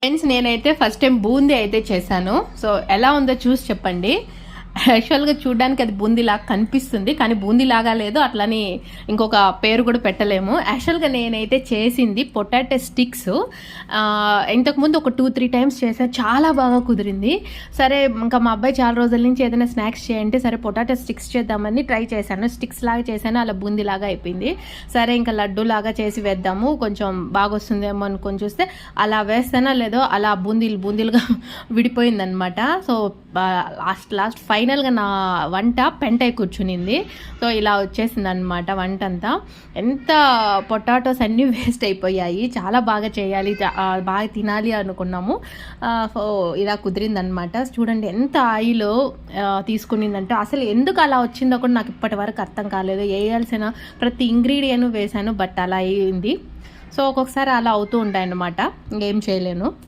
Friends, నేనైతే first time boondi అయితే చేశాను. సో ఎలా ఉందో చూసి చెప్పండి. యాక్చువల్గా చూడడానికి అది బూందీలాగా కనిపిస్తుంది, కానీ బూందీలాగా లేదు. అట్లని ఇంకొక పేరు కూడా పెట్టలేము. యాక్చువల్గా నేనైతే చేసింది పొటాటో స్టిక్స్. ఇంతకుముందు ఒక 2-3 టైమ్స్ చేశాను, చాలా బాగా కుదిరింది. సరే, ఇంకా మా అబ్బాయి చాలా రోజుల నుంచి ఏదైనా స్నాక్స్ చేయంటే సరే పొటాటో స్టిక్స్ చేద్దామని ట్రై చేశాను. స్టిక్స్ లాగా చేశాను, అలా బూందీలాగా అయిపోయింది. సరే, ఇంకా లడ్డు లాగా చేసి వేద్దాము, కొంచెం బాగా వస్తుందేమో అనుకొని చూస్తే అలా వేస్తానో లేదో అలా బూందీలుగా విడిపోయిందనమాట. సో లాస్ట్ ఫైనల్గా నా వంట పెంట కూర్చునింది. సో ఇలా వచ్చేసింది అనమాట వంట అంతా. ఎంత పొటాటోస్ అన్నీ వేస్ట్ అయిపోయాయి. చాలా బాగా చేయాలి, బాగా తినాలి అనుకున్నాము. సో ఇలా కుదిరిందనమాట. చూడండి ఎంత ఆయిల్ తీసుకునిందంటే, అసలు ఎందుకు అలా వచ్చిందో కూడా నాకు ఇప్పటి వరకు అర్థం కాలేదు. వేయాల్సిన ప్రతి ఇంగ్రీడియంట్ వేసాను, బట్ అలా అయింది. సో ఒక్కొక్కసారి అలా అవుతూ ఉంటాయన్నమాట, ఇంకేం చేయలేను.